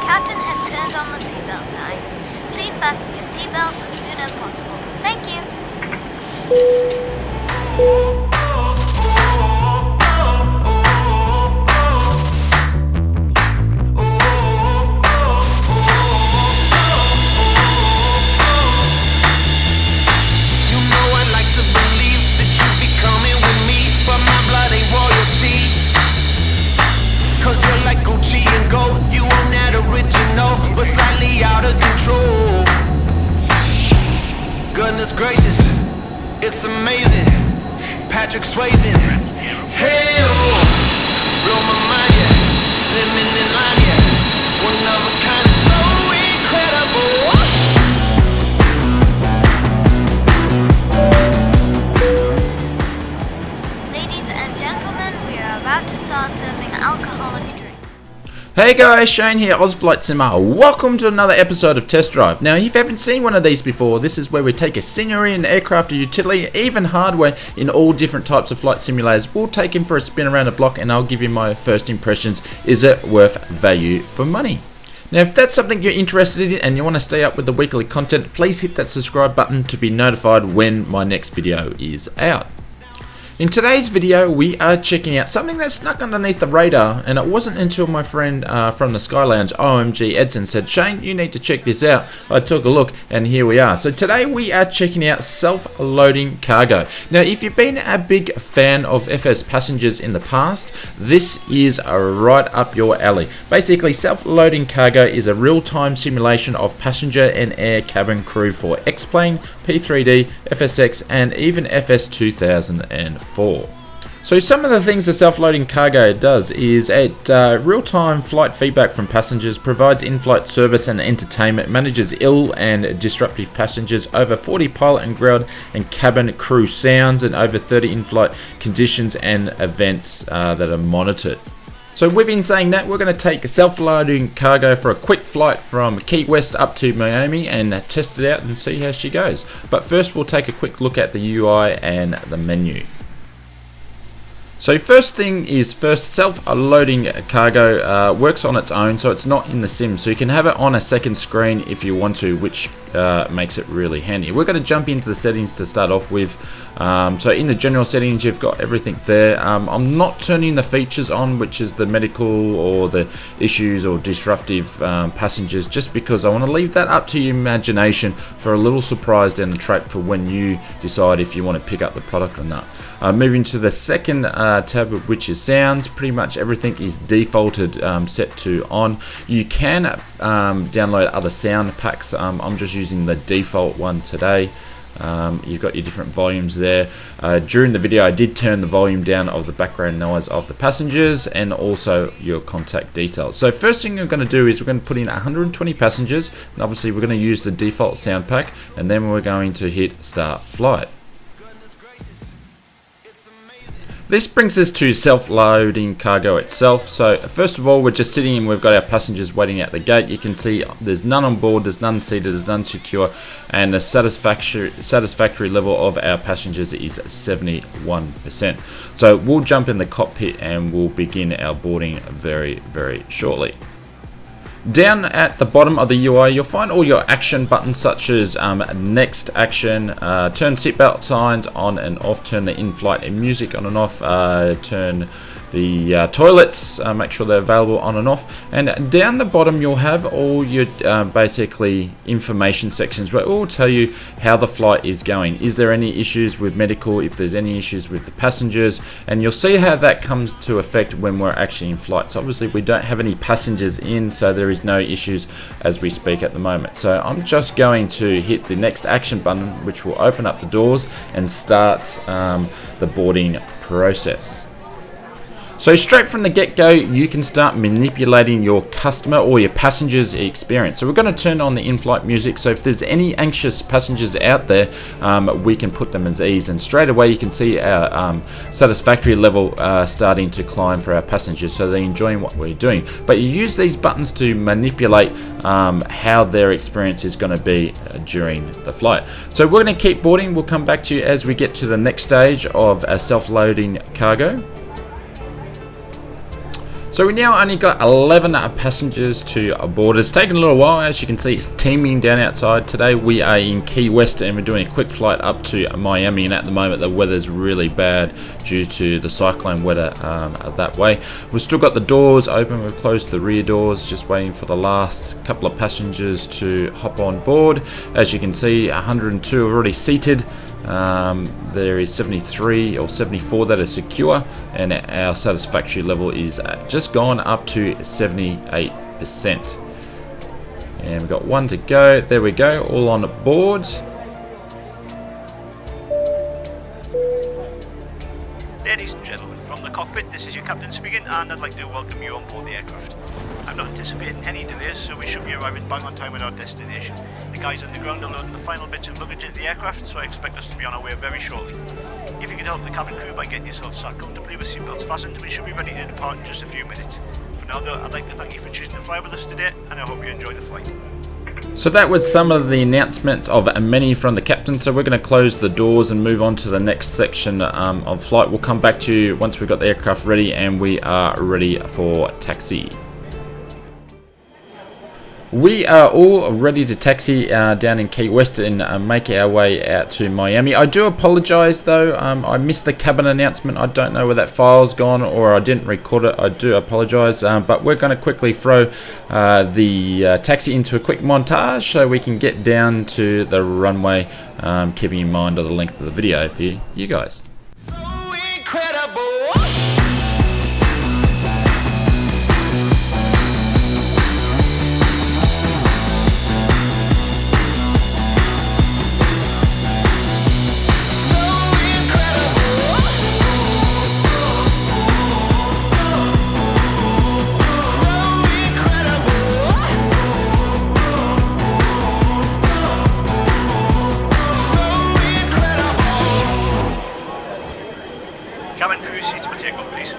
captain has turned on the seatbelt sign. Please fasten your seatbelts as soon as possible. Thank you. Cause you're like Gucci and gold. You own that original, but slightly out of control. Goodness gracious, it's amazing. Patrick Swayze. Hey, oh, blow my mind, yeah. Living in line, yeah. One of a kind, it's so incredible. Ladies and gentlemen, we are about to start serving alcoholic drinks. Hey guys, Shane here, Aus Flight Simmer. Welcome to another episode of Test Drive. Now, if you haven't seen one of these before, this is where we take a scenery, an aircraft, a utility, even hardware in all different types of flight simulators. We'll take him for a spin around the block and I'll give you my first impressions. Is it worth value for money? Now, if that's something you're interested in and you want to stay up with the weekly content, please hit that subscribe button to be notified when my next video is out. In today's video, we are checking out something that snuck underneath the radar, and it wasn't until my friend from the Sky Lounge, OMG Edson, said, Shane, you need to check this out. I took a look, and here we are. So today we are checking out self-loading cargo. Now, if you've been a big fan of FS passengers in the past, this is right up your alley. Basically, self-loading cargo is a real-time simulation of passenger and air cabin crew for X-plane, P3D, FSX, and even FS2004. So some of the things the self-loading cargo does is it real-time flight feedback from passengers, provides in-flight service and entertainment, manages ill and disruptive passengers, over 40 pilot and ground and cabin crew sounds, and over 30 in-flight conditions and events that are monitored. So we've been saying that we're going to take a self-loading cargo for a quick flight from Key West up to Miami and test it out and see how she goes. But first we'll take a quick look at the UI and the menu. So first thing is first, self-loading cargo works on its own, so it's not in the sim. So you can have it on a second screen if you want to, which makes it really handy. We're going to jump into the settings to start off with. So in the general settings, you've got everything there. I'm not turning the features on, which is the medical or the issues or disruptive passengers, just because I want to leave that up to your imagination for a little surprise down the track for when you decide if you want to pick up the product or not. Moving to the second tab, which is sounds, pretty much everything is defaulted set to on. You can download other sound packs. I'm just using the default one today. You've got your different volumes there. During the video I did turn the volume down of the background noise of the passengers and also your contact details. So first thing we're going to do is we're going to put in 120 passengers, and obviously we're going to use the default sound pack, and then we're going to hit start flight. This brings us to self-loading cargo itself. So first of all, we're just sitting and we've got our passengers waiting at the gate. You can see there's none on board, there's none seated, there's none secure, and the satisfactory level of our passengers is 71%. So we'll jump in the cockpit and we'll begin our boarding very, very shortly. Down at the bottom of the UI, you'll find all your action buttons such as next action, turn seatbelt signs on and off, turn the in-flight music on and off, turn the toilets, make sure they're available on and off. And down the bottom you'll have all your basically information sections where it will tell you how the flight is going. Is there any issues with medical, if there's any issues with the passengers, and you'll see how that comes to effect when we're actually in flight. So obviously we don't have any passengers in, so there is no issues as we speak at the moment. So I'm just going to hit the next action button, which will open up the doors and start the boarding process. So straight from the get-go, you can start manipulating your customer or your passenger's experience. So we're going to turn on the in-flight music, so if there's any anxious passengers out there, we can put them at ease, and straight away you can see our satisfactory level starting to climb for our passengers, so they're enjoying what we're doing. But you use these buttons to manipulate how their experience is going to be during the flight. So we're going to keep boarding. We'll come back to you as we get to the next stage of a self-loading cargo. So we now only got 11 passengers to board. It's taken a little while. As you can see, it's teeming down outside. Today we are in Key West and we're doing a quick flight up to Miami, and at the moment the weather's really bad due to the cyclone weather that way. We've still got the doors open. We've closed the rear doors, just waiting for the last couple of passengers to hop on board. As you can see, 102 are already seated. There is 73 or 74 that are secure, and our satisfactory level is just gone up to 78%. And we've got one to go. There we go, all on board. Ladies and gentlemen, from the cockpit, this is your captain speaking, and I'd like to welcome you on board the aircraft. I'm not anticipating any delays, so we should be arriving bang on time at our destination. The guys on the ground are loading the final bits of luggage into the aircraft, so I expect us to be on our way very shortly. If you could help the cabin crew by getting yourself sat comfortably with seatbelts fastened, we should be ready to depart in just a few minutes. For now though, I'd like to thank you for choosing to fly with us today, and I hope you enjoy the flight. So that was some of the announcements of many from the captain. So we're going to close the doors and move on to the next section of flight. We'll come back to you once we've got the aircraft ready and we are ready for taxi. We are all ready to taxi down in Key West and make our way out to Miami. I do apologise though, I missed the cabin announcement. I don't know where that file's gone, or I didn't record it. I do apologise, but we're going to quickly throw the taxi into a quick montage so we can get down to the runway, keeping in mind of the length of the video for you guys. So incredible. Cabin crew, seats for takeoff, please.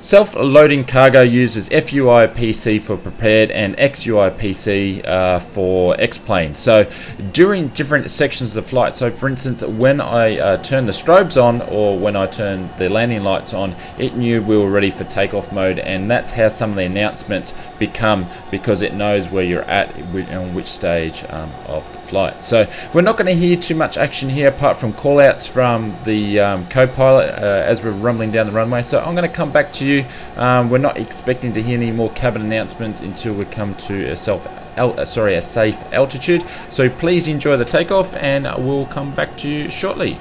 Self-loading cargo uses FUI-PC for prepared and XUI-PC for X-plane. So during different sections of the flight, so for instance when I turn the strobes on or when I turn the landing lights on, it knew we were ready for takeoff mode, and that's how some of the announcements become, because it knows where you're at on which stage of the flight. So we're not going to hear too much action here apart from call-outs from the co-pilot as we're rumbling down the runway. So I'm going to come back to you. We're not expecting to hear any more cabin announcements until we come to a safe altitude. So please enjoy the takeoff, and we'll come back to you shortly.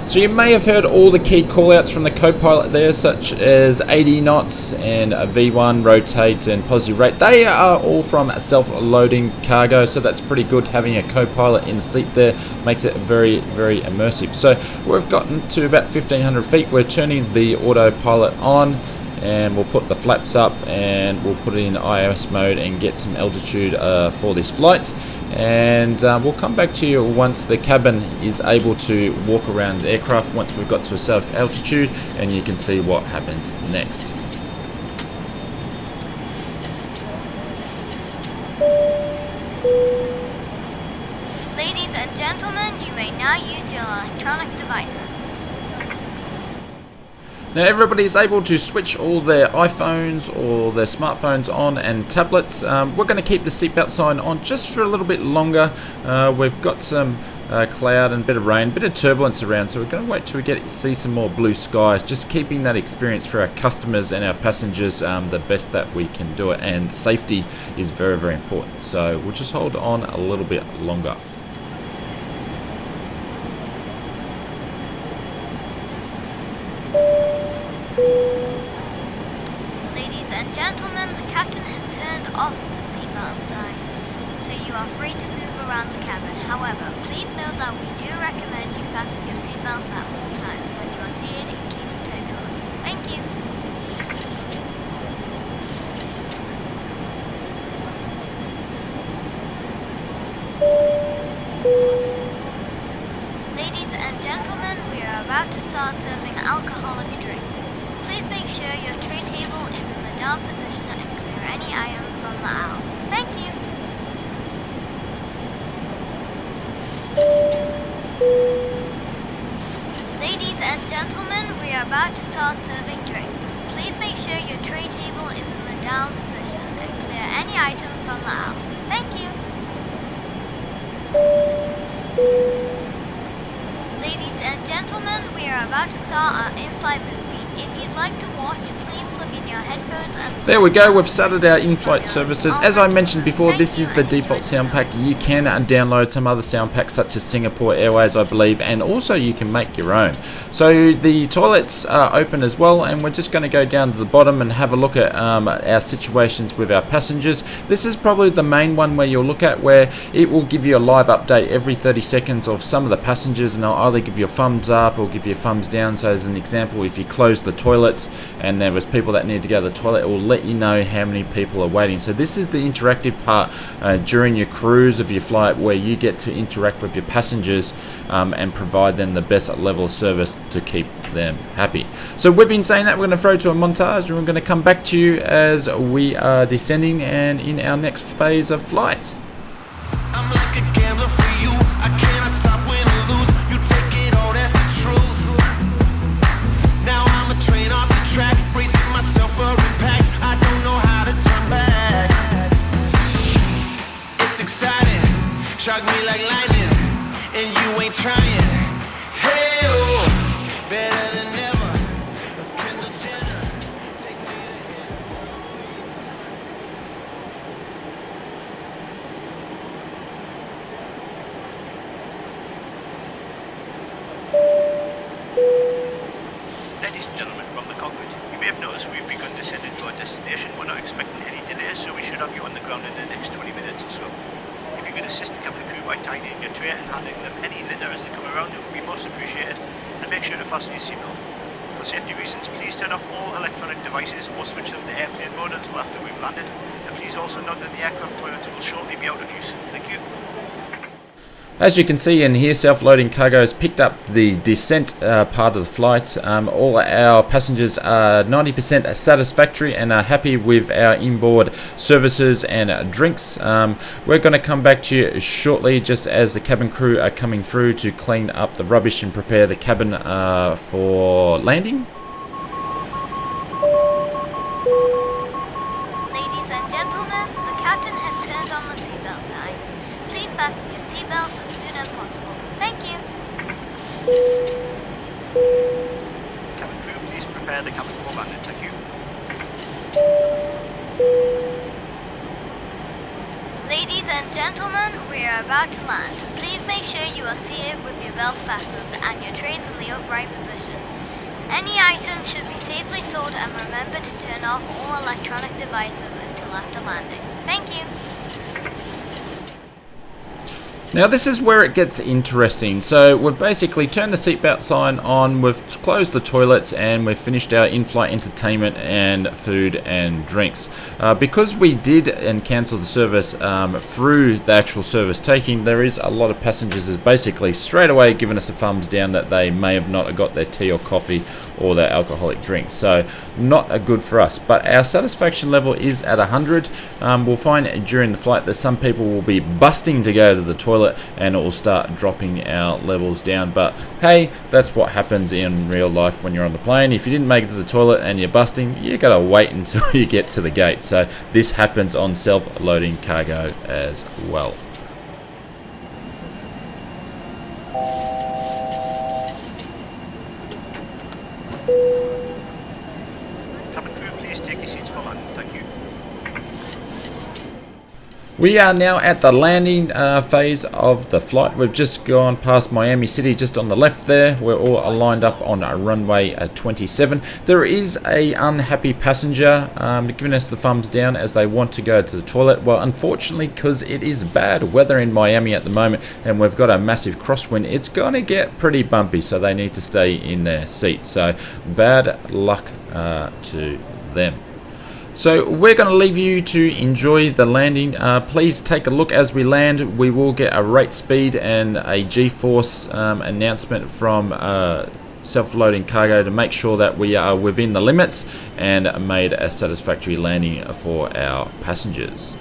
So you may have heard all the key callouts from the co-pilot there, such as 80 knots and V1, rotate and positive rate. They are all from self-loading cargo, so that's pretty good. Having a co-pilot in the seat there makes it very, very immersive. So we've gotten to about 1500 feet. We're turning the autopilot on, and we'll put the flaps up and we'll put it in IOS mode and get some altitude for this flight. And we'll come back to you once the cabin is able to walk around the aircraft, once we've got to a safe altitude, and you can see what happens next. Ladies and gentlemen, you may now use your electronic devices. Now everybody's able to switch all their iPhones or their smartphones on and tablets. We're going to keep the seatbelt sign on just for a little bit longer. We've got some cloud and a bit of rain, a bit of turbulence around, so we're going to wait till we see some more blue skies, just keeping that experience for our customers and our passengers the best that we can do it, and safety is very, very important. So we'll just hold on a little bit longer. Ladies gentlemen, the captain has turned off the seatbelt sign, so you are free to move around the cabin. However, please note that we do recommend you fasten your seatbelt at all times when you are seated in case of turbulence. Thank you. Ladies and gentlemen, we are about to start serving alcoholic drinks. Please make sure your tray table is in the down position and clear any item from the aisles. Thank you. Ladies and gentlemen, we are about to start serving drinks. Please make sure your tray table is in the down position and clear any item from the aisles. Thank you. Ladies and gentlemen, we are about to start our in-flight movie. If you'd like to watch, please plug in your headphones and... There we go, we've started our in-flight services. As I mentioned before, this is the default sound pack. You can download some other sound packs such as Singapore Airways, I believe, and also you can make your own. So the toilets are open as well, and we're just going to go down to the bottom and have a look at our situations with our passengers. This is probably the main one where you'll look at, where it will give you a live update every 30 seconds of some of the passengers, and they'll either give you a thumbs up or give you a thumbs down. So as an example, if you close the toilets and there was people that need to go to the toilet, it will let you know how many people are waiting. So this is the interactive part during your cruise of your flight, where you get to interact with your passengers and provide them the best level of service to keep them happy. So we've been saying that, we're going to throw to a montage and we're going to come back to you as we are descending and in our next phase of flight. I'm like a gambler for you. I cannot stop win or lose. You take it all, that's the truth. Now I'm a train off the track, bracing myself for impact. I don't know how to turn back. It's exciting, shock me like lightning, and you ain't trying. Hey, oh, better than ever. Kendall Jenner, take me ahead. Ladies and gentlemen from the cockpit, you may have noticed we've begun descending to our destination. We're not expecting any delays, so we should have you on the ground in the next 20 minutes or so. If you could assist the cabin crew by tidying your tray and handing them any litter as they come around, it would be most appreciated. And make sure to fasten your seatbelt. For safety reasons, please turn off all electronic devices or switch them to airplane mode until after we've landed. And please also note that the aircraft toilets will shortly be out of use. Thank you. As you can see in here, self-loading cargo has picked up the descent part of the flight. All our passengers are 90% satisfactory and are happy with our inboard services and drinks. We're going to come back to you shortly, just as the cabin crew are coming through to clean up the rubbish and prepare the cabin for landing. Ladies and gentlemen, the captain has turned on the seatbelt sign. Please fasten your seatbelts as soon as possible. Thank you. Cabin crew, please prepare the cabin for landing. Thank you. Ladies and gentlemen, we are about to land. Please make sure you are seated with your belt fastened and your trays in the upright position. Any items should be safely stored, and remember to turn off all electronic devices until after landing. Thank you. Now this is where it gets interesting. So we've basically turned the seatbelt sign on, we've closed the toilets, and we've finished our in-flight entertainment and food and drinks. Because we did and cancelled the service through the actual service taking, there is a lot of passengers is basically straight away giving us a thumbs down that they may have not got their tea or coffee or their alcoholic drinks. So not a good for us, but our satisfaction level is at 100. We'll find during the flight that some people will be busting to go to the toilet and it will start dropping our levels down, but hey, that's what happens in real life when you're on the plane. If you didn't make it to the toilet and you're busting, you gotta wait until you get to the gate. So this happens on self-loading cargo as well. Well, We are now at the landing phase of the flight. We've just gone past Miami City, just on the left there. We're all lined up on runway 27. There is a unhappy passenger giving us the thumbs down as they want to go to the toilet. Well, unfortunately, because it is bad weather in Miami at the moment and we've got a massive crosswind, it's going to get pretty bumpy, so they need to stay in their seats. So bad luck to them. So we're going to leave you to enjoy the landing. Please take a look as we land. We will get a rate speed and a G-force announcement from self-loading cargo to make sure that we are within the limits and made a satisfactory landing for our passengers.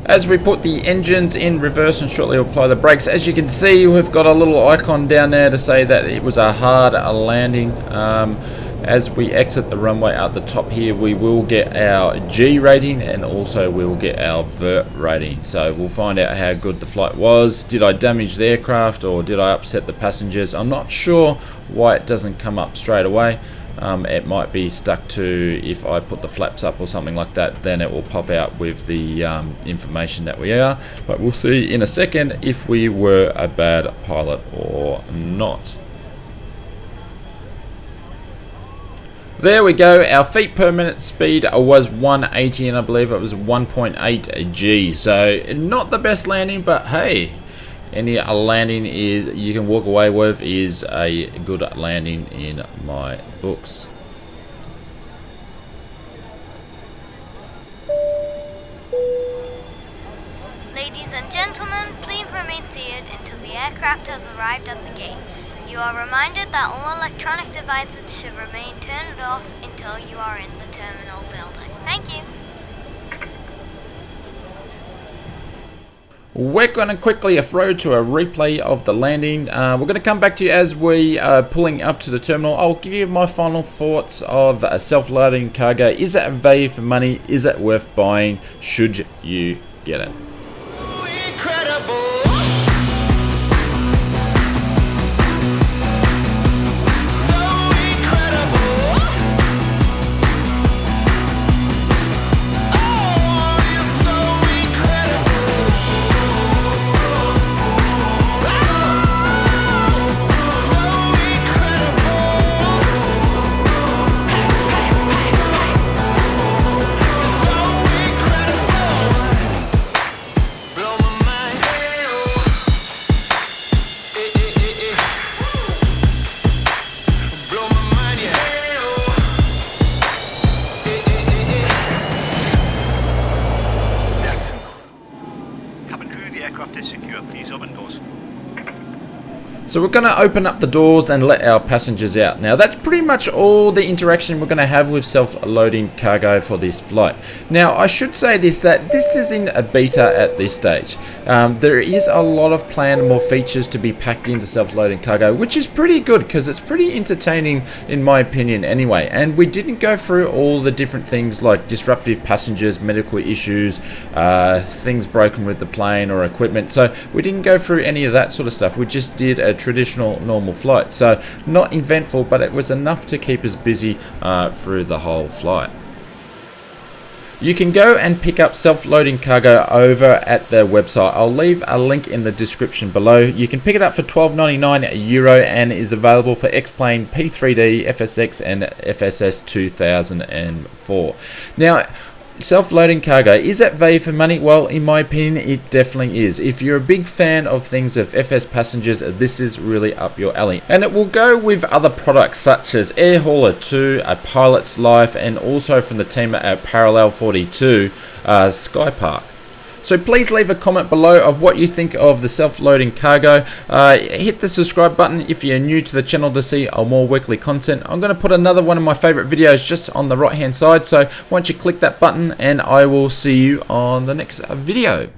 As we put the engines in reverse and shortly apply the brakes, as you can see, we've got a little icon down there to say that it was a hard landing. As we exit the runway at the top here, we will get our G rating and also we'll get our vert rating. So we'll find out how good the flight was. Did I damage the aircraft or did I upset the passengers? I'm not sure why it doesn't come up straight away. It might be stuck to, if I put the flaps up or something like that, then it will pop out with the information that we are. But we'll see in a second if we were a bad pilot or not. There we go, our feet per minute speed was 180 and I believe it was 1.8 G. So not the best landing, but hey, any landing is you can walk away with is a good landing in my books. Ladies and gentlemen, please remain seated until the aircraft has arrived at the gate. You are reminded that all electronic devices should remain turned off until you are in the terminal building. Thank you. We're going to quickly throw to a replay of the landing. We're going to come back to you as we are pulling up to the terminal. I'll give you my final thoughts of a self-loading cargo. Is it a value for money? Is it worth buying? Should you get it? So we're going to open up the doors and let our passengers out. Now that's pretty much all the interaction we're going to have with self-loading cargo for this flight. Now I should say that this is in a beta at this stage. There is a lot of planned more features to be packed into self-loading cargo, which is pretty good because it's pretty entertaining in my opinion anyway. And we didn't go through all the different things like disruptive passengers, medical issues, things broken with the plane or equipment. So we didn't go through any of that sort of stuff. We just did a traditional normal flight. So not eventful, but it was enough to keep us busy through the whole flight. You can go and pick up self-loading cargo over at their website. I'll leave a link in the description below. You can pick it up for €12.99 and is available for X-plane, P3D, FSX and FSS2004. Now, self-loading cargo, is that value for money? Well, in my opinion, it definitely is. If you're a big fan of things of FS passengers, this is really up your alley. And it will go with other products such as Air Hauler 2, A Pilot's Life, and also from the team at Parallel 42, Sky Park. So please leave a comment below of what you think of the self-loading cargo. Hit the subscribe button if you're new to the channel to see more weekly content. I'm going to put another one of my favorite videos just on the right hand side, so once you click that button, and I will see you on the next video.